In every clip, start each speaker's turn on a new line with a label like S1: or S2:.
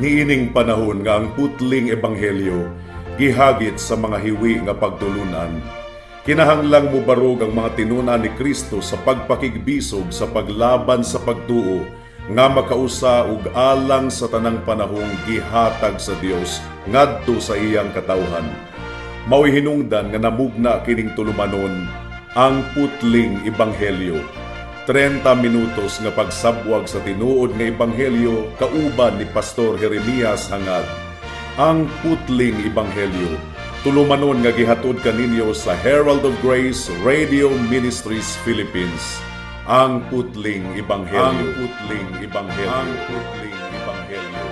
S1: Niining panahon nga ang putling ebanghelyo gihagit sa mga hiwi nga pagtulunan. Kinahanglang mubarog ang mga tinunan ni Kristo sa pagpakigbisog sa paglaban sa pagtuo nga makausa ug alang sa tanang panahong gihatag sa Dios ngadto sa iyang katawhan. Mao'y hinungdan nga namugna kining tulumanon ang putling ebanghelyo. 30 minutos nga pagsabwag sa tinuod nga ebanghelyo kauban ni Pastor Jeremias Hangad. Ang putling ebanghelyo tulumanon nga gihatod kaninyo sa Herald of Grace Radio Ministries Philippines. Ang putling ebanghelyo. Ang putling ebanghelyo. Ang putling ebanghelyo.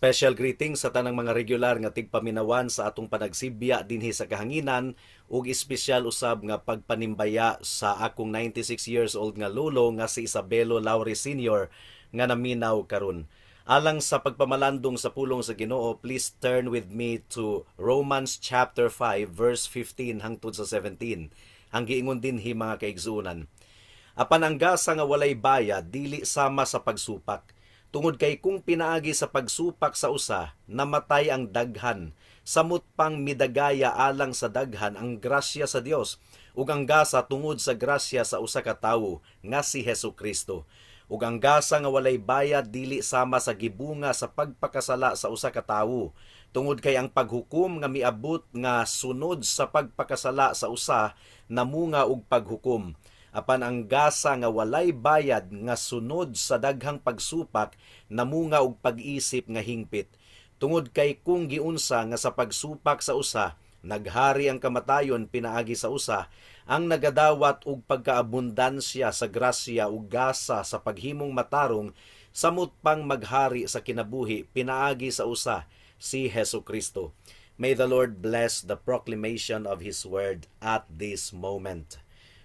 S2: Special greetings sa tanang mga regular nga tigpaminawan sa atong panagsibya dinhi sa kahanginan ug espesyal usab nga pagpanimbaya sa akong 96 years old nga lolo nga si Isabelo Laure Sr. nga naminaw karon. Alang sa pagpamalandong sa pulong sa Ginoo, please turn with me to Romans chapter 5 verse 15 hangtod sa 17. Ang giingon dinhi mga kaigsuonan. Apan ang gasa nga walay bayad dili sama sa pagsupak. Tungod kay kung pinaagi sa pagsupak sa usa, namatay ang daghan. Samot pang midagaya alang sa daghan ang grasya sa Dios ug ang gasa tungod sa grasya sa usa ka tawo nga si Hesukristo. Ug ang gasa nga walay bayad dili sama sa gibunga sa pagpakasala sa usa ka tawo. Tungod kay ang paghukom nga miabot nga sunod sa pagpakasala sa usa namunga og paghukom. Apan ang gasa nga walay bayad nga sunod sa daghang pagsupak namunga og pag-isip nga hingpit. Tungod kay kung giunsa nga sa pagsupak sa usa naghari ang kamatayon pinaagi sa usa, ang nagadawat og pagkaabundansya sa grasya ug gasa sa paghimong matarong samot pang maghari sa kinabuhi pinaagi sa usa si Hesukristo. May the Lord bless the proclamation of His word at this moment.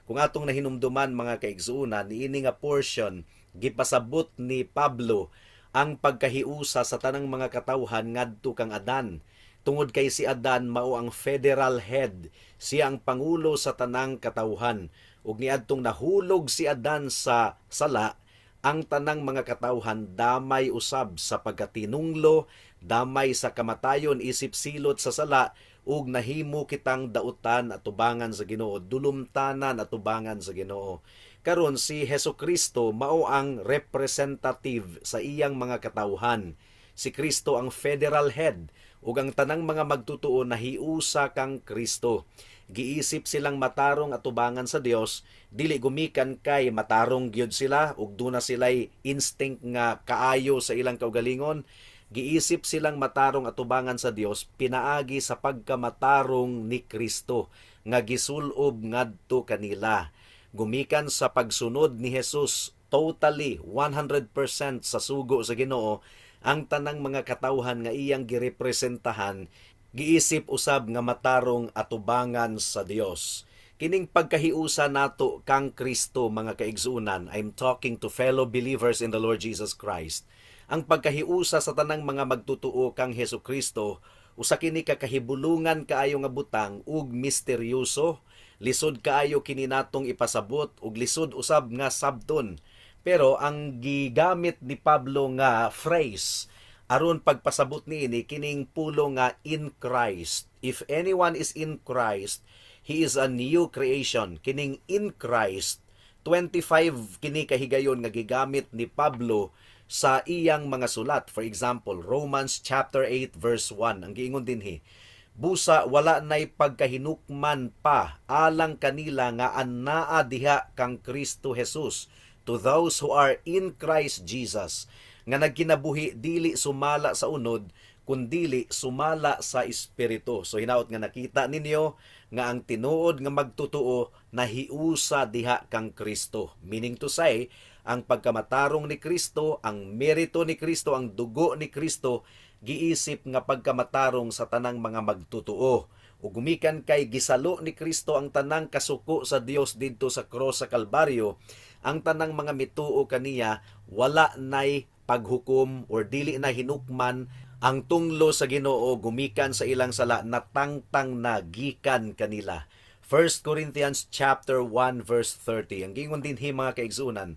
S2: Kung atong nahinumduman mga kaigsuonan, niini nga portion gipasabot ni Pablo ang pagkahiusa sa tanang mga katawhan ngadto kang Adan. Tungod kay si Adan mao ang federal head, siya ang pangulo sa tanang katawhan. Ug niadtong nahulog si Adan sa sala, ang tanang mga katawhan damay usab sa pagkatinunglo, damay sa kamatayon isip silot sa sala, ug nahimo kitang dautan at tubangan sa Ginoo, dulumtanan at tubangan sa Ginoo. Karon si Hesukristo mao ang representative sa iyang mga katawhan. Si Kristo ang federal head ug ang tanang mga magtutuo nahiusa kang Kristo. Giisip silang matarong at tubangan sa Dios, dili gumikan kay matarong gyud sila ug duna sila'y instinct nga kaayo sa ilang kaugalingon. Giisip silang matarong at tubangan sa Dios pinaagi sa pagkamatarong ni Kristo nga gisulob ngadto kanila. Gumikan sa pagsunod ni Jesus totally 100% sa sugo sa Ginoo, ang tanang mga katawhan nga iyang girepresentahan giisip usab nga matarong at tubangan sa Dios. Kining pagkahiusa nato kang Kristo mga kaigsuonan, I'm talking to fellow believers in the Lord Jesus Christ. Ang pagkahiusa sa tanang mga magtutuo kang Hesukristo, usa kini kakahibulungan kaayo nga butang ug misteryoso, lisod kaayo kini natong ipasabot ug lisod usab nga sabton. Pero ang gigamit ni Pablo nga phrase aron pagpasabot niini kining pulo nga in Christ. If anyone is in Christ, he is a new creation. Kining in Christ, 25 kini kahigayon nga gigamit ni Pablo sa iyang mga sulat. For example, Romans chapter 8 verse 1. Ang giingon dinhi, busa wala nay pagkahinukman pa alang kanila nga annaa diha kang Kristo Jesus to those who are in Christ Jesus, nga nagkinabuhi dili sumala sa unod kundili sumala sa espiritu. So hinaot nga nakita ninyo nga ang tinuod nga magtutuo nahiusa diha kang Kristo. Meaning to say, ang pagkamatarong ni Kristo, ang merito ni Kristo, ang dugo ni Kristo, giisip nga pagkamatarong sa tanang mga magtutuo. Ug gumikan kay gisalo ni Kristo ang tanang kasuko sa Dios didto sa cross sa Kalbaryo, ang tanang mga mituo kaniya wala nay paghukom or dili na hinukman Ang tunglo sa Ginoo gumikan sa ilang sala natangtang na gikan kanila. 1 Corinthians chapter 1 verse 30. Ang gingon dinhi mga kaigsunan,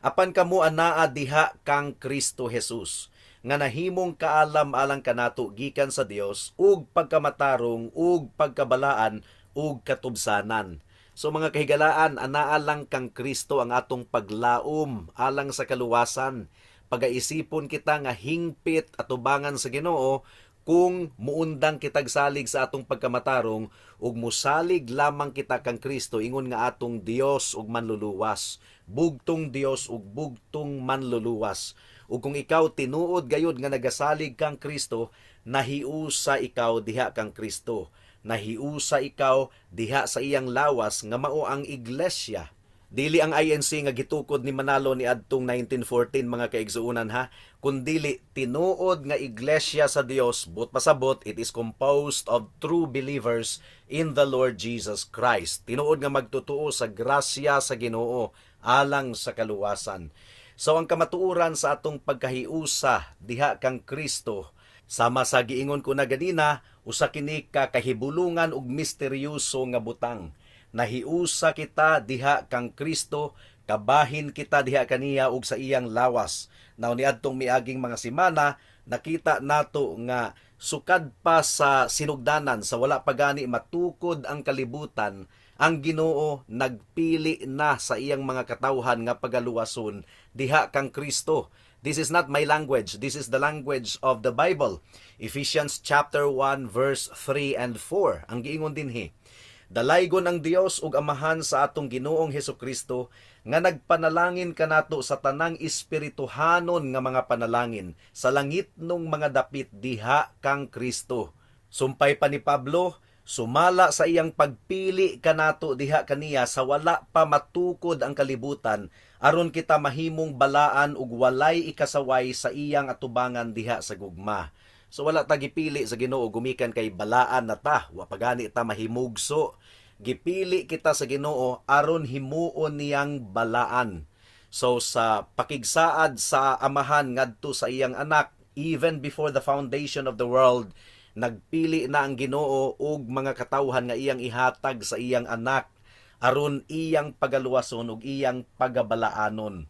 S2: apan kamo anaa diha kang Kristo Jesus, nga nahimong kaalam alang kanato gikan sa Dios ug pagkamatarong ug pagkabalaan ug katubsanan. So mga kahigalaan, anaa lang kang Kristo ang atong paglaom alang sa kaluwasan. Pagaisipon kita nga hingpit atubangan sa Ginoo kung muundang kitag salig sa atong pagkamatarong ug musalig lamang kita kang Kristo ingon nga atong Dios ug manluluwas, bugtong Dios ug bugtong manluluwas. Ug kung ikaw tinuod gayud nga nagasalig kang Kristo, nahiusa ikaw diha kang Kristo, nahiusa ikaw diha sa iyang lawas nga mao ang iglesia. Dili ang INC nga gitukod ni Manalo ni adtong 1914 mga kaigsuunan ha, kundili tinuod nga iglesia sa Dios, but pasabot it is composed of true believers in the Lord Jesus Christ. Tinuod nga magtutuo sa grasya sa Ginoo alang sa kaluwasan. So ang kamatuoran sa atong pagkahiusa diha kang Kristo, sama sa giingon ko na ganina, usa kini ka kahibulungan ug misteryoso nga butang. Nahiusa kita diha kang Kristo, kabahin kita diha kaniya ug sa iyang lawas. Now niadtong miaging mga semana, nakita nato nga sukad pa sa sinugdanan sa wala pa gani matukod ang kalibutan, ang Ginoo nagpili na sa iyang mga katawhan nga pagaluwason diha kang Kristo. This is not my language, this is the language of the Bible. Ephesians chapter 1 verse 3 and 4. Ang giingon dinhi, dalaygon ang Dios ug Amahan sa atong Ginoong Hesukristo nga nagpanalangin kanato sa tanang espirituhanon nga mga panalangin sa langitnong mga dapit diha kang Kristo. Sumpay pa ni Pablo, sumala sa iyang pagpili kanato diha kaniya sa wala pa matukod ang kalibutan aron kita mahimong balaan ug walay ikasaway sa iyang atubangan diha sa gugma. So wala ta gipili sa Ginoo gumikan kay balaan na ta, wa pagani ta mahimugso. Gipili kita sa Ginoo aron himuon niyang balaan. So sa pakigsaad sa Amahan ngadto sa iyang anak, even before the foundation of the world, nagpili na ang Ginoo og mga katawhan nga iyang ihatag sa iyang anak aron iyang pagaluwason ug iyang pagabalaanon.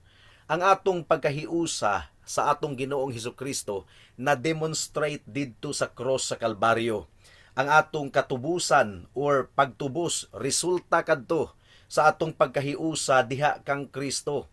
S2: Ang atong pagkahiusa sa atong Ginoong Hesukristo na demonstrate didto sa cross sa Kalbaryo. Ang atong katubusan or pagtubos resulta kadto sa atong pagkahiusa diha kang Kristo.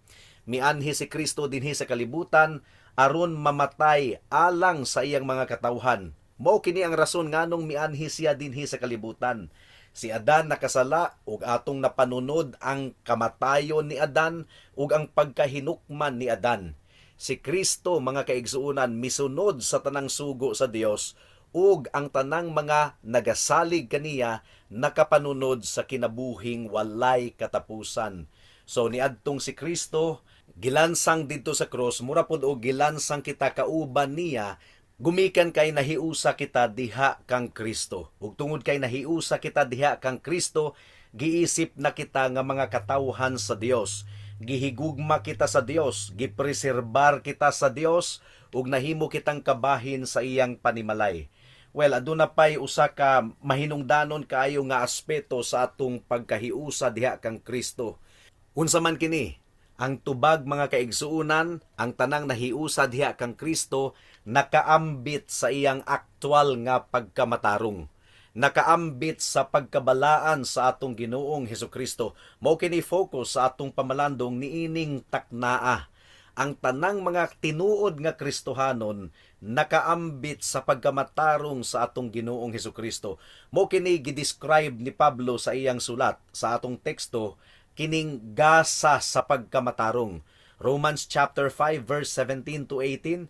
S2: Mianhi si Kristo dinhi sa kalibutan aron mamatay alang sa iyang mga katawhan. Mao kini ang rason nganong mianhi siya dinhi sa kalibutan. Si Adan nakasala ug atong napanunod ang kamatayon ni Adan ug ang pagkahinukman ni Adan. Si Kristo mga kaigsuunan misunod sa tanang sugo sa Dios ug ang tanang mga nagasalig kaniya nakapanunod sa kinabuhing walay katapusan. So niadtong si Kristo gilansang didto sa cross, mura pod og gilansang kita kauban niya, gumikan kay nahiusa kita diha kang Kristo. Ug tungod kay nahiusa kita diha kang Kristo, giisip na kita nga mga katawhan sa Dios. Gihigugma kita sa Dios, gipreserbar kita sa Dios, ug nahimo kitang kabahin sa iyang panimalay. Well, aduna pay usa ka mahinungdanon kaayo nga aspeto sa atong pagkahiusa diha kang Kristo. Unsa man kini? Ang tubag mga kaigsuunan, ang tanang nahiusa diha kang Kristo nakaambit sa iyang aktwal nga pagkamatarong. Nakaambit sa pagkabalaan sa atong Ginoong Hesukristo. Mao kini focus sa atong pamalandong niining taknaa. Ang tanang mga tinuod nga Kristohanon nakaambit sa pagkamatarong sa atong Ginoong Hesukristo. Mao kini gidescribe ni Pablo sa iyang sulat sa atong teksto, kining gasa sa pagkamatarong. Romans chapter 5 verse 17 to 18,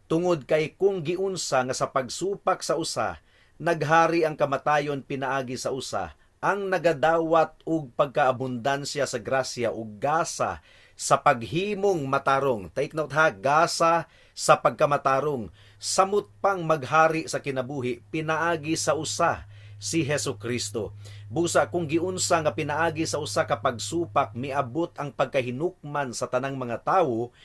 S2: tungod kay kung giunsa nga sa pagsupak sa usa naghari ang kamatayon pinaagi sa usa, ang nagadawat og pagkaabundansya sa grasya ug gasa sa paghimong matarong. Take note ha, gasa sa pagkamatarong. Samot pang maghari sa kinabuhi, pinaagi sa usa si Hesukristo. Busa kung giunsa nga pinaagi sa usa ka pagsupak, miabot ang pagkahinukman sa tanang mga tawo,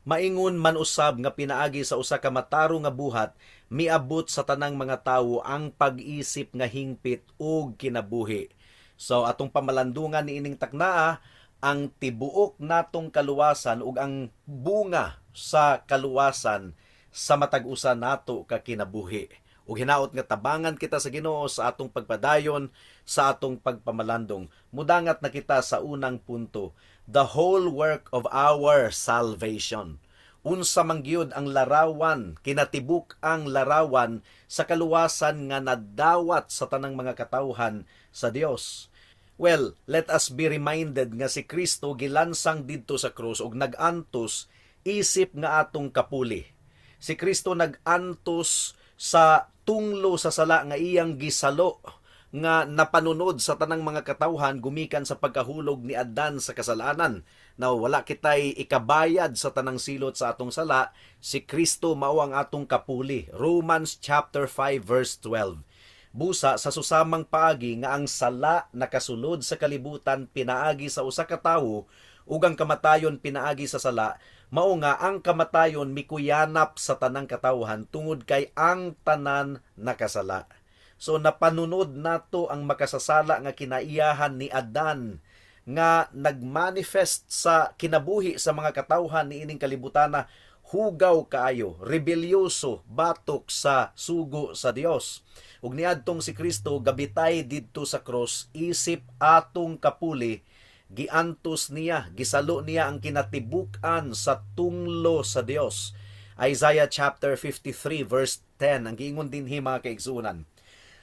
S2: Maingon man usab nga pinaagi sa usa ka matarong nga buhat, miabot sa tanang mga tawo ang pag-isip nga hingpit ug kinabuhi. So atong pamalandungan niining taknaa ang tibuok natong kaluwasan ug ang bunga sa kaluwasan sa matag-usa nato ka kinabuhi. Ug hinaot nga tabangan kita sa Ginoo sa atong pagpadayon, sa atong pagpamalandong. Mudangat na kita sa unang punto, the whole work of our salvation. Unsa man gyud ang larawan, kinatibuk ang larawan sa kaluwasan nga nadawat sa tanang mga katawhan sa Dios. Well, let us be reminded nga si Kristo gilansang didto sa krus ug nag-antos isip nga atong kapuli. Si Kristo nag-antos sa tunglo sa sala nga iyang gisalo nga napanunod sa tanang mga katawhan gumikan sa pagkahulog ni Adan sa kasalanan. Na wala kitay ikabayad sa tanang silot sa atong sala, si Kristo mao ang atong kapuli. Romans chapter 5 verse 12. Busa sa susamang paagi nga ang sala nakasulod sa kalibutan pinaagi sa usa ka tawo ug ang kamatayon pinaagi sa sala, mao nga ang kamatayon mikuyanap sa tanang katawhan tungod kay ang tanan nakasala. So napanunod nato ang makasasala nga kinaiyahan ni Adan nga nagmanifest sa kinabuhi sa mga katawhan niining kalibutana, hugaw kaayo, rebelyoso, batok sa sugo sa Dios. Ug niadtong si Kristo gabitay didto sa cross, isip atong kapuli, giantos niya, gisalo niya ang kinatibukan sa tunglo sa Dios. Isaiah chapter 53 verse 10 ang giingon dinhi mga kaigsunan.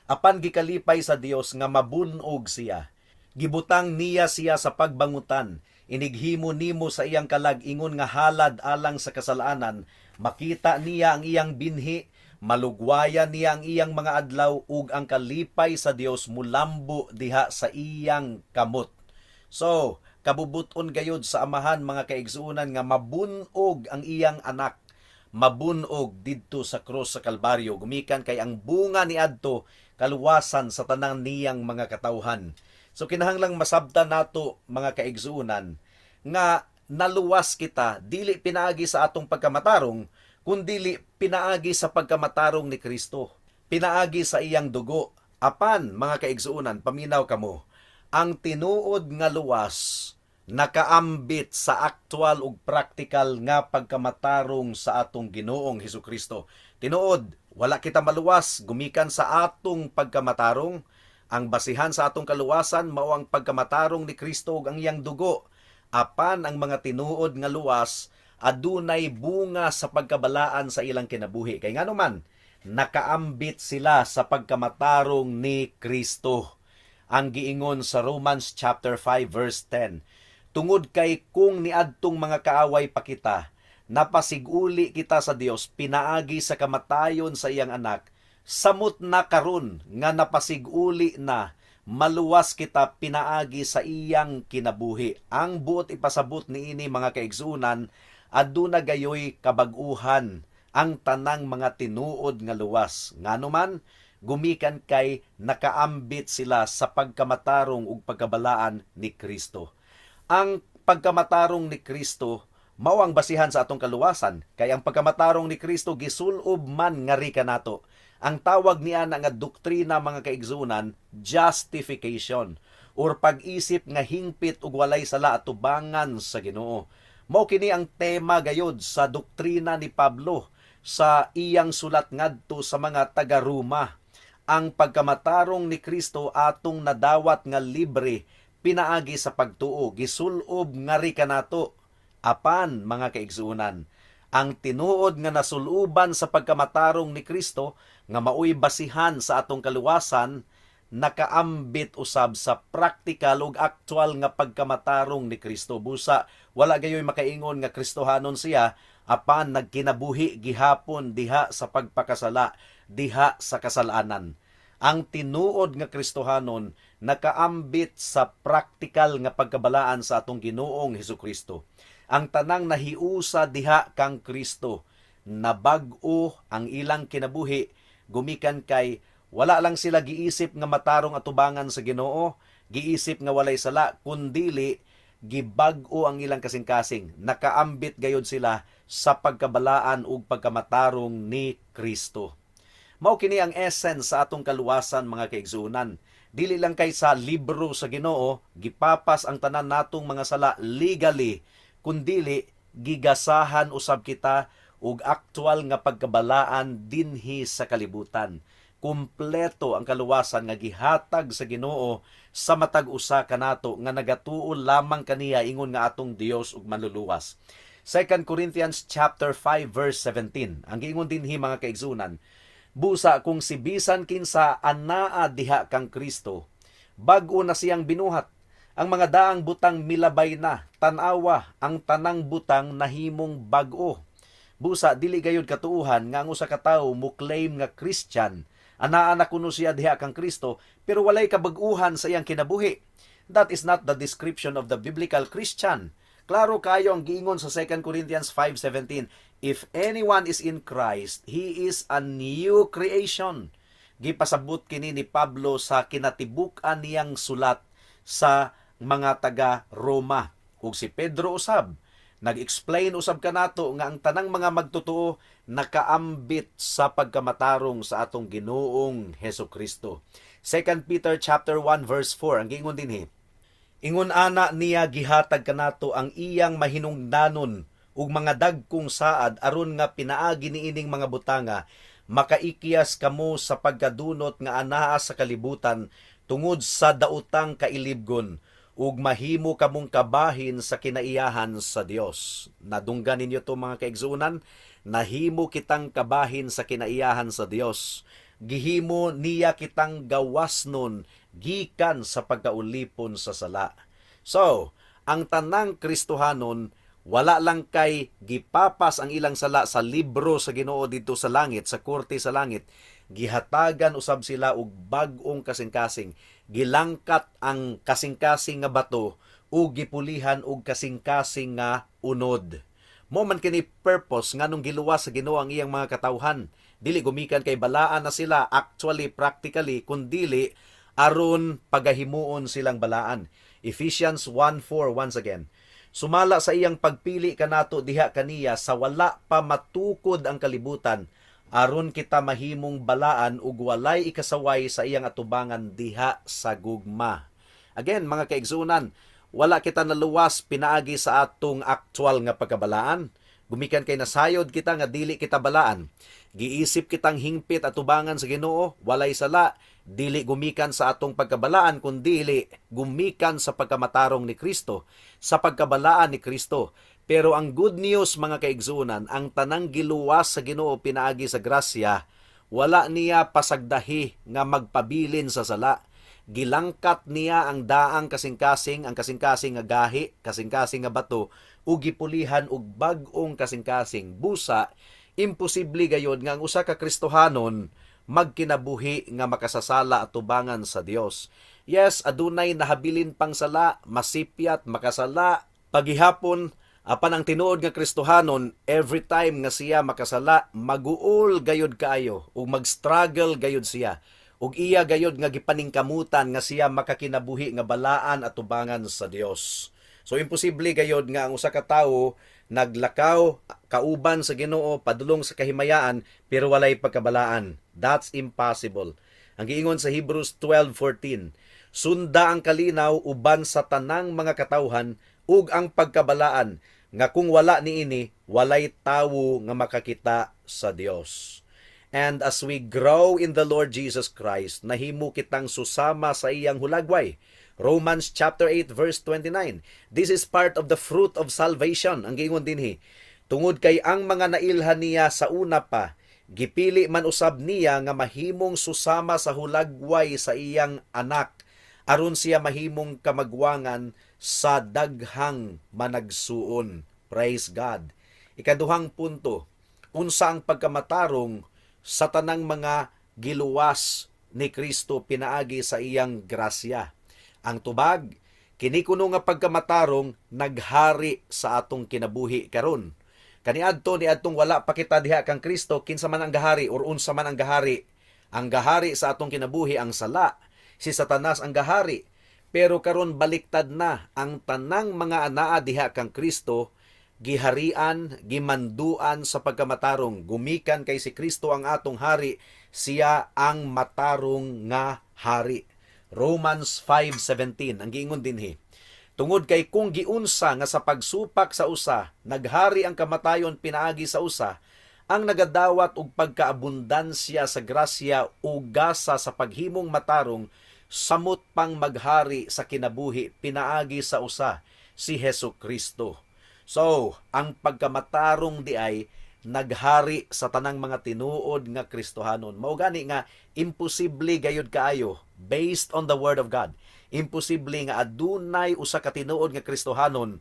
S2: Apan gikalipay sa Dios nga mabunog siya. Gibutang niya siya sa pagbangutan, inighimo nimo sa iyang kalag ingon nga halad alang sa kasalanan, makita niya ang iyang binhi, malugwayan niya ang iyang mga adlaw ug ang kalipay sa Dios mulambo diha sa iyang kamot. So, kabubuton gayud sa amahan mga kaigsuunan nga mabunog ang iyang anak, mabunog didto sa krus sa Kalbaryo, gumikan kay ang bunga ni adto kaluwasan sa tanang niyang mga katawhan. So kinahanglang masabtan nato mga kaigsuunan nga naluwas kita dili pinaagi sa atong pagkamatarong kundi pinaagi sa pagkamatarong ni Kristo. Pinaagi sa iyang dugo. Apan mga kaigsuunan, paminaw kamo, ang tinuod nga luwas nakaambit sa aktual ug praktikal nga pagkamatarong sa atong Ginoong Hesukristo. Tinuod, wala kita maluwas gumikan sa atong pagkamatarong. Ang basihan sa atong kaluwasan mao ang pagkamatarong ni Kristo ug ang iyang dugo. Apan ang mga tinuod nga luwas adunay bunga sa pagkabalaan sa ilang kinabuhi. Kay ngano man nakaambit sila sa pagkamatarong ni Kristo. Ang giingon sa Romans chapter 5 verse 10. Tungod kay kung niadtong mga kaaway pa kita, napasiguli kita sa Dios pinaagi sa kamatayon sa iyang anak, samot na karon nga napasiguli na maluwas kita pinaagi sa iyang kinabuhi. Ang buot ipasabot niini mga kaigsunan, aduna gayoy kabag-uhan ang tanang mga tinuod nga luwas. Ngano man gumikan kay nakaambit sila sa pagkamatarong ug pagkabalaan ni Kristo. Ang pagkamatarong ni Kristo mao ang basihan sa atong kaluwasan, kay ang pagkamatarong ni Kristo gisulob man ngari kanato. Ang tawag niya nga doktrina mga kaigsunan, justification or pag-isip nga hingpit ug walay sala atubangan sa Ginoo. Mao kini ang tema gayod sa doktrina ni Pablo sa iyang sulat ngadto sa mga taga-Roma. Ang pagkamatarong ni Kristo atong nadawat nga libre pinaagi sa pagtuo, gisulob ngari kanato. Apan mga kaigsunan, ang tinuod nga nasuluban sa pagkamatarong ni Kristo nga maoy basihan sa atong kaluwasan, nakaambit usab sa praktikal ug aktual nga pagkamatarong ni Kristo. Busa wala gayoy makaingon nga Kristohanon siya apan nagkinabuhi gihapon diha sa pagpakasala, diha sa kasalanan. Ang tinuod nga Kristohanon nakaambit sa praktikal nga pagkabalaan sa atong Ginoong Hesukristo. Ang tanang nahiusa diha kang Kristo, nabag-o ang ilang kinabuhi, gumikan kay wala lang sila giisip nga matarong atubangan sa Ginoo, giisip nga walay sala, kundili gibag-o ang ilang kasing-kasing, nakaambit gayud sila sa pagkabalaan ug pagkamatarong ni Kristo. Mao kini ang essence sa atong kaluwasan, mga kaigsuonan. Dili lang kay sa libro sa Ginoo gipapas ang tanan natong mga sala legally, kundili gigasahan usab kita og aktual nga pagkabalaan dinhi sa kalibutan. Kumpleto ang kaluwasan nga gihatag sa Ginoo sa matag usa kanato nga nagatuo lamang kaniya ingon nga atong Dios ug manluluwas. 2 Corinthians chapter 5 verse 17. Ang giingon dinhi, mga kaigsunan, busa kung si bisan kinsa anaa diha kang Kristo, bag-o na siyang binuhat. Ang mga daang butang milabay na, tan-awa, ang tanang butang nahimong bag-o. Busa dili gayud katuuhan nga ang usa ka tawo mo claim nga Christian, anaa na kuno siya diha kang Kristo, pero walay kabag-uhan sa iyang kinabuhi. That is not the description of the biblical Christian. Klaro kayo ang giingon sa 2 Corinthians 5:17, if anyone is in Christ, he is a new creation. Gipasabot kini ni Pablo sa kinatibuk-an niyang sulat sa mga taga Roma. Ug si Pedro usab nag-explain usab kanato nga ang tanang mga magtotoo nakaambit sa pagkamatarong sa atong Ginoong Hesukristo. 2 Peter chapter 1 verse 4 ang giingon dinhi, ingon ana niya gihatag kanato ang iyang mahinungdanon ug mga dagkong saad aron nga pinaagi niining mga butanga makaikyas kamo sa pagkadunot nga anaa sa kalibutan tungod sa daotang kailibgon ug mahimo kamong kabahin sa kinaiyahan sa Dios. Nadunggan ninyo to, mga kaigsuonan, nahimo kitang kabahin sa kinaiyahan sa Dios. Gihimo niya kitang gawasnon gikan sa pagkaulipon sa sala. So, ang tanang Kristohanon wala lang kay gipapas ang ilang sala sa libro sa Ginoo dito sa langit, sa korte sa langit, gihatagan usab sila og bag-ong kasing-kasing. Gilangkat ang kasing-kasing nga bato ug gipulihan og kasing-kasing nga unod. Mo man kini purpose nganong giluwas sa Ginoo ang iyang mga katawhan. Dili gumikan kay balaan na sila actually, practically, kundili aron pagahimuon silang balaan. Ephesians 1:4 once again. Sumala sa iyang pagpili kanato diha kaniya sa wala pa matukod ang kalibutan, aron kita mahimong balaan ug walay ikasaway sa iyang atubangan diha sa gugma. Again, mga kaigsunan, wala kita naluwas pinaagi sa atong aktual nga pagkabalaan. Gumikan kay nasayod kita nga dili kita balaan. Giisip kitang hingpit atubangan sa Ginoo, walay sala, dili gumikan sa atong pagkabalaan kundi gumikan sa pagkamatarong ni Kristo, sa pagkabalaan ni Kristo. Pero ang good news, mga kaigsunan, ang tanang giluwas sa Ginoo pinaagi sa grasya, wala niya pasagdahi nga magpabilin sa sala. Gilangkat niya ang daang kasing-kasing, ang kasing-kasing nga gahi, kasing-kasing nga bato, ug gipulihan og bag-ong kasing-kasing. Busa, imposible gayud nga ang usa ka Kristohanon magkinabuhi nga makasasala at tubangan sa Dios. Yes, adunay nahabilin pang sala, masipyat, makasala, paghihapon. Apan ang tinuod nga Kristohanon, every time nga siya makasala, maguol gayud kaayo ug mag-struggle gayud siya. Ug iya gayud nga gipaningkamutan nga siya makakinabuhi nga balaan at tubangan sa Dios. So imposible gayud nga ang usa ka tawo naglakaw kauban sa Ginoo padulong sa kahimayaan pero walay pagkabalaan. That's impossible. Ang giingon sa Hebrews 12:14, sunda ang kalinaw uban sa tanang mga katawhan ug ang pagkabalaan nga kung wala niini walay tawo nga makakita sa Dios. And as we grow in the Lord Jesus Christ, nahimo kitang susama sa iyang hulagway. Romans chapter 8 verse 29. This is part of the fruit of salvation. Ang giingon dinhi, tungod kay ang mga nailhan niya sa una pa, gipili man usab niya nga mahimong susama sa hulagway sa iyang anak, aron siya mahimong kamagwangan sa daghang managsuon. Praise God. Ikaduhang punto, unsa ang pagkamatarong sa tanang mga giluwas ni Kristo pinaagi sa iyang grasya. Ang tubag, kini kuno nga pagkamatarong naghari sa atong kinabuhi karon. Kaniadto ni adtong wala pa kita diha kang Kristo, kinsa man ang gahari or unsa man ang gahari. Ang gahari sa atong kinabuhi ang sala. Si Satanas ang gahari. Pero karon baliktad na, ang tanang mga anaa diha kang Kristo giharian, gimanduan sa pagkamatarong. Gumikan kay si Kristo ang atong hari, siya ang matarong nga hari. Romans 5:17 ang giingon dinhi. Tungod kay kung giunsa nga sa pagsupak sa usa, naghari ang kamatayon pinaagi sa usa, ang nagadawat og pagkaabundansya sa grasya ug gasa sa paghimong matarong, samot pang maghari sa kinabuhi pinaagi sa usa, si Hesus Kristo. So, ang pagkamatarong di ay naghari sa tanang mga tinuod nga Kristohanon. Mao gani nga imposible gayud kaayo based on the word of God. Imposible nga adunay usa ka tinuod nga Kristohanon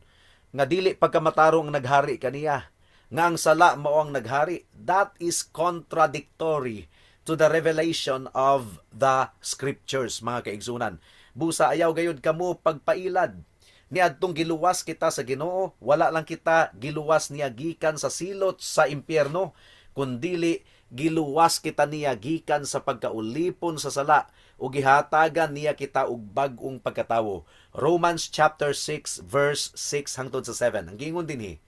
S2: nga dili pagkamatarong ang naghari kaniya, nga ang sala mao ang naghari. That is contradictory to the revelation of the scriptures, mga kaigsunan. Busa ayaw gayud kamo pagpailad. Niadtong giluwas kita sa Ginoo, wala lang kita giluwas niya gikan sa silot sa impyerno, kundili giluwas kita niya gikan sa pagkaulipon sa sala o gihatagan niya kita og bag-ong pagkatawo. Romans chapter 6 verse 6 hangtod sa 7. Ang gingon dinhi,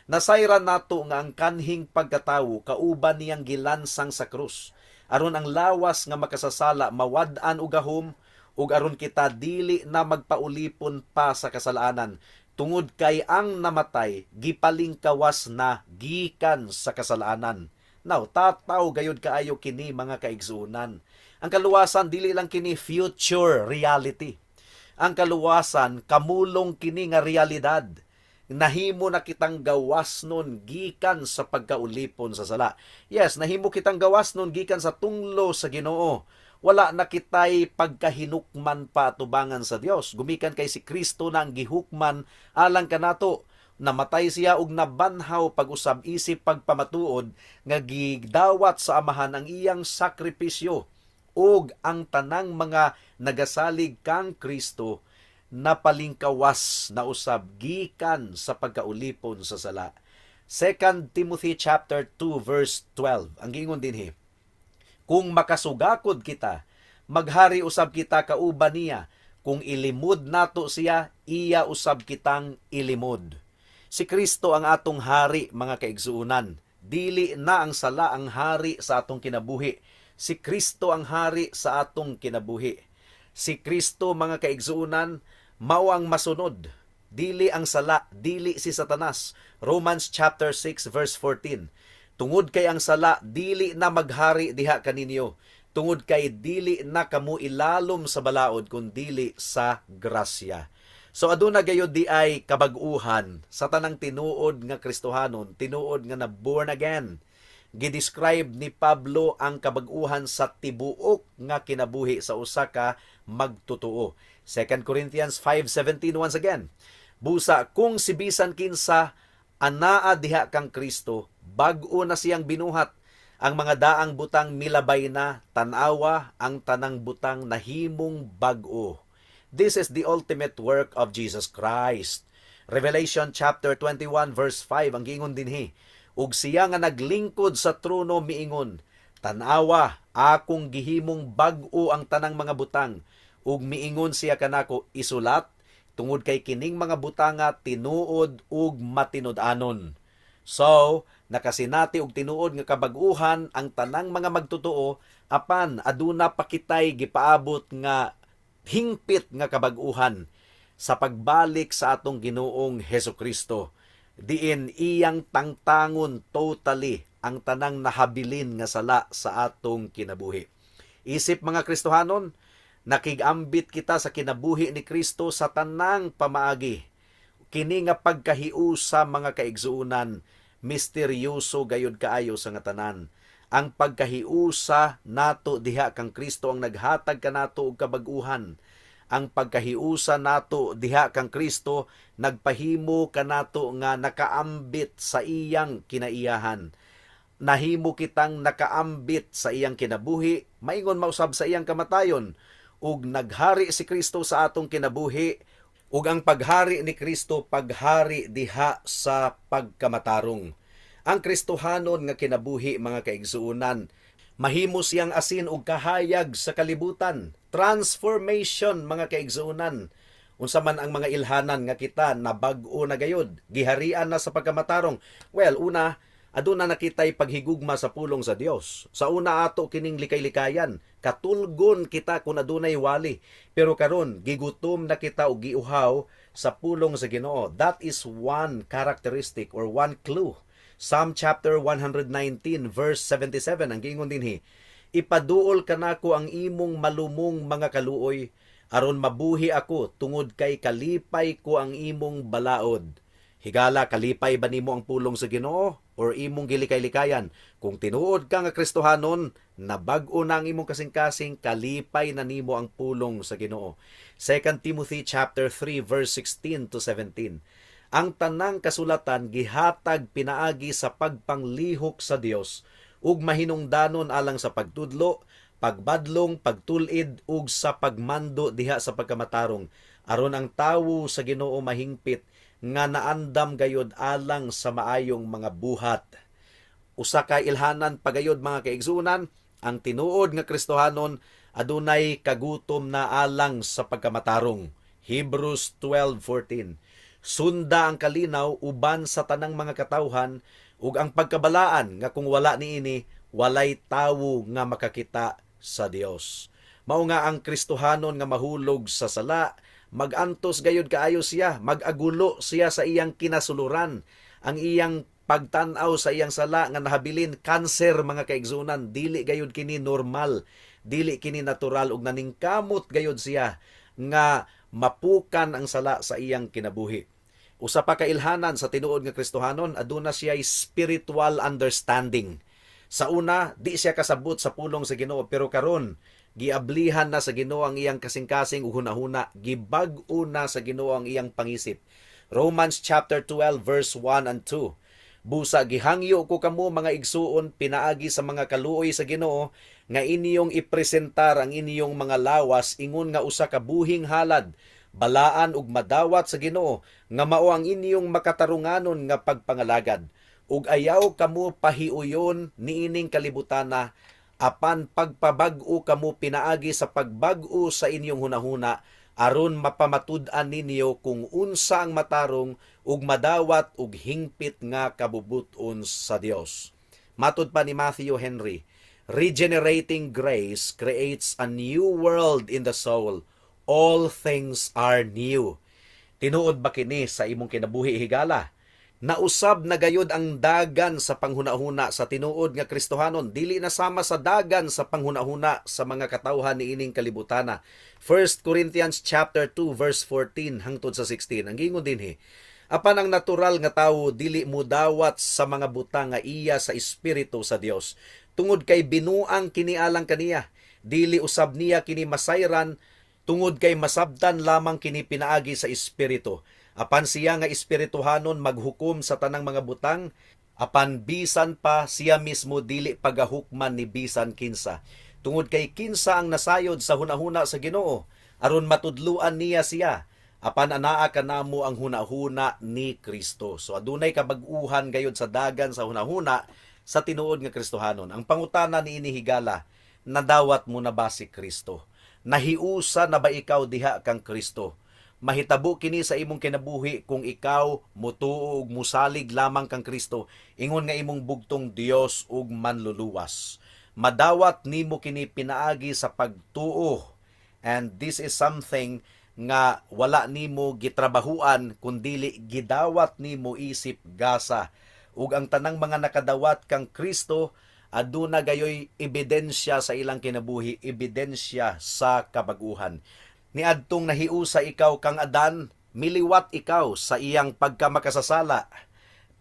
S2: nasayran nato nga ang kanhing pagkatawo kauban niyang gilansang sa krus, aron ang lawas nga makasasala mawad-an og gahom, ug aron kita dili na magpaulipon pa sa kasalanan, tungod kay ang namatay gipalingkawas na gikan sa kasalanan. Now, tataw gayud kaayo kini, mga kaigsuunan. Ang kaluwasan dili lang kini future reality. Ang kaluwasan kamulong kini nga realidad. Nahimo na kitang gawas nun gikan sa pagkaulipon sa sala. Yes, nahimo kitang gawas nun gikan sa tunglo sa Ginoo. Wala na kitay pagkahinukman pa atubangan sa Dios. Gumikan kay si Kristo na ang gihukman alang kanato. Namatay siya ug nabanhaw pag-usab isip pagpamatuod nga gidawat sa Amahan ang iyang sakripisyo, ug ang tanang mga nagasalig kang Kristo napalingkawas na usab gikan sa pagkaulipon sa sala. 2 Timothy chapter 2 verse 12. Ang giingon dinhi, kung makasugakod kita, maghari usab kita kauban niya. Kung ilimod nato siya, iya usab kitang ilimod. Si Kristo ang atong hari, mga kaigsuunan. Dili na ang sala ang hari sa atong kinabuhi. Si Kristo ang hari sa atong kinabuhi. Si Kristo, mga kaigsuunan, mao ang masunod. Dili ang sala, dili si Satanas. Romans chapter 6 verse 14. Tungod kay ang sala dili na maghari diha kaninyo, tungod kay dili na kamo ilalom sa balaod kun dili sa grasya. So aduna gayud di ay kabag-uhan sa tanang tinuod nga Kristohanon, tinuod nga na born again. Gidescribe ni Pablo ang kabag-uhan sa tibuok nga kinabuhi sa usa ka magtotoo. 2 Corinthians 5:17 once again. Busa kung si bisan kinsa anaa diha kang Kristo, bag-o na siyang binuhat. Ang mga daang butang milabay na, tanawa ang tanang butang nahimong bag-o. This is the ultimate work of Jesus Christ. Revelation chapter 21 verse 5 ang giingon dinhi, ug siya nga naglingkod sa trono miingon, tanawa, akong gihimong bag-o ang tanang mga butang, ug miingon siya kanako, isulat, tungod kay kining mga butanga tinuod ug matinud-anon. So, nakasinati og tinuod nga kabag-uhan ang tanang mga magtotoo, apan aduna pa kitay gipaabot nga hingpit nga kabag-uhan sa pagbalik sa atong Ginoong Hesukristo. Diin iyang tangtangon totally ang tanang nahabilin nga sala sa atong kinabuhi. Isip, mga Kristohanon, nakigambit kita sa kinabuhi ni Kristo sa tanang pamaagi. Kini nga pagkahiusa, mga kaigsuunan, misteryoso gayud kaayo sa nga tanan. Ang pagkahiusa nato diha kang Kristo ang naghatag kanato og kabag-uhan. Ang pagkahiusa nato diha kang Kristo nagpahimo kanato nga nakaambit sa iyang kinaiyahan. Nahimo kitang nakaambit sa iyang kinabuhi, maingon mausab sa iyang kamatayon, ug naghari si Kristo sa atong kinabuhi, ug ang paghari ni Kristo paghari diha sa pagkamatarong. Ang Kristohanon nga kinabuhi, mga kaigsuunan, mahimo siyang asin og kahayag sa kalibutan. transformation mga kaigsuunan. Unsa man ang mga ilhanan nga kita na bag-o na gayud, giharian na sa pagkamatarong. Well, una, aduna nakitay paghigugma sa pulong sa Dios. Sa una ato kining likay-likayan, katulgon kita kung adunay wali. Pero karon gigutom na kita og giuhaw sa pulong sa Ginoo. That is one characteristic or one clue. Psalm chapter 119 verse 77 ang giingon dinhi, ipaduol kanako ang imong malumong mga kaluoy, aron mabuhi ako tungod kay kalipay ko ang imong balaod. Higala, kalipay ba nimo ang pulong sa Ginoo or imong gilikay-likayan? Kung tinuod ka nga Kristohanon, na bag-o na ang imong kasing-kasing, kalipay na nimo ang pulong sa Ginoo. 2 Timothy chapter 3 verse 16 to 17. Ang tanang kasulatan gihatag pinaagi sa pagpanglihok sa Dios ug mahinungdanon alang sa pagtudlo, pagbadlong, pagtulid ug sa pagmando diha sa pagkamatarong, aron ang tawo sa Ginoo mahingpit nga naandam gayod alang sa maayong mga buhat. Usa ka ilhanan pagayod mga kaigsunan, ang tinuod nga Kristohanon adunay kagutom na alang sa pagkamatarong. Hebrews 12:14. Sunda ang kalinaw uban sa tanang mga katawhan ug ang pagkabalaan nga kung wala niini walay tawo nga makakita sa Dios. Mao nga ang Kristohanon nga mahulog sa sala, magantos gayud kaayo siya, magagulo siya sa iyang kinasuluran, ang iyang pagtan-aw sa iyang sala nga nahabilin kanser mga kaigsunan, dili gayud kini normal, dili kini natural ug naningkamot gayud siya nga mapukan ang sala sa iyang kinabuhi. Usa pa ka ilhanan sa tinuod nga Kristohanon, aduna siya spiritual understanding. Sa una, di siya kasabot sa pulong sa Ginoo, pero karon giablihan na sa Ginoo ang iyang kasing-kasing ug hunahuna, gibag-o na sa Ginoo ang iyang pangisip. Romans chapter 12 verse 1 and 2. Busa gihangyo ko kamo mga igsuon pinaagi sa mga kaluoy sa Ginoo nga inyong ipresentar ang inyong mga lawas ingon nga usa ka buhing halad, balaan ug madawat sa Ginoo nga mao ang inyong makatarunganon nga pagpangalagad. Ug ayaw kamo pahiuyon niining kalibutana, apan pagpabag-o kamo pinaagi sa pagbag-o sa inyong hunahuna, aron mapamatud-an ninyo kung unsa ang matarong ug madawat ug hingpit nga kabubuton sa Dios. Matud pa ni Matthew Henry, regenerating grace creates a new world in the soul. All things are new. Tinuod ba kini sa imong kinabuhi higala? Nausab na gayud ang dagan sa panghunahuna sa tinuod nga Kristohanon, dili na sama sa dagan sa panghunahuna sa mga katawhan niining kalibutana. 1 Corinthians chapter 2 verse 14 hangtod sa 16. Ang gingon dinhi, apan ang natural nga tawo dili mudawat sa mga butang nga iya sa espiritu sa Dios. Tungod kay binuang kini alang kaniya, dili usab niya kini masayran, tungod kay masabtan lamang kini pinaagi sa espiritu. Apan siya nga espirituhanon maghukom sa tanang mga butang, apan bisan pa siya mismo dili pagahukman ni bisan kinsa. Tungod kay kinsa ang nasayod sa hunahuna sa Ginoo, aron matudluan niya siya, apan anaa kanamo ang hunahuna ni Kristo. So adunay kabag-uhan gayud sa dagan sa hunahuna sa tinuod nga Kristohanon. Ang pangutana niini higala, nadawat mo na ba si Kristo? Nahiusa na ba ikaw diha kang Kristo? Mahitabo kini sa imong kinabuhi kung ikaw mutuo ug musalig lamang kang Kristo, ingon nga imong bugtong Dios ug manluluwas. Madawat nimo kini pinaagi sa pagtuo, and this is something nga wala nimo gitrabahuan kundili gidawat nimo isip gasa. Ug ang tanang mga nakadawat kang Kristo aduna gayoy ebidensya sa ilang kinabuhi, ebidensya sa kabaguhan. Niadtong nahiusa ikaw kang Adan, miliwat ikaw sa iyang pagkamakasasala.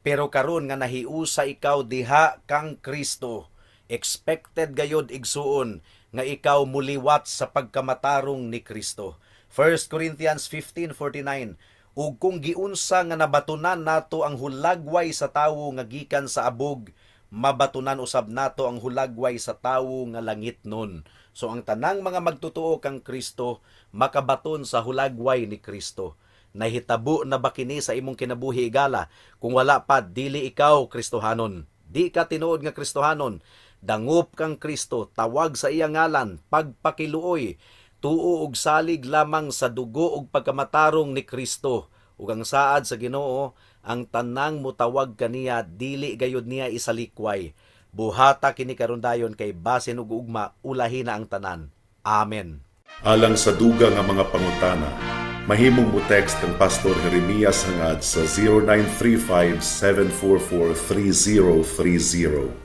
S2: Pero karon nga nahiusa ikaw diha kang Kristo, expected gayod igsuon nga ikaw muliwat sa pagkamatarong ni Kristo. 1 Corinthians 15:49. Ug kung giunsa nga nabatunan nato ang hulagway sa tawo nga gikan sa abog, mabatunan usab nato ang hulagway sa tawo nga langitnon. So ang tanang mga magtutuo kang Kristo makabaton sa hulagway ni Kristo. Nahitabo na ba kini sa imong kinabuhi higala? Kung wala pa, dili ikaw Kristohanon. Di ka tinuod nga Kristohanon. Dangop kang Kristo, tawag sa iyang ngalan, pagpakiluoy, tuo og salig lamang sa dugo ug pagkamatarong ni Kristo. Ug ang saad sa Ginoo, ang tanang mutawag kaniya dili gayud niya isalikway. Buhata kini karon dayon kay basin ug ugma ulahi na ang tanan. Amen.
S1: Alang sa dugang nga mga pangutana, mahimong mo text ang Pastor Jeremias hangad sa 0935-744-3030.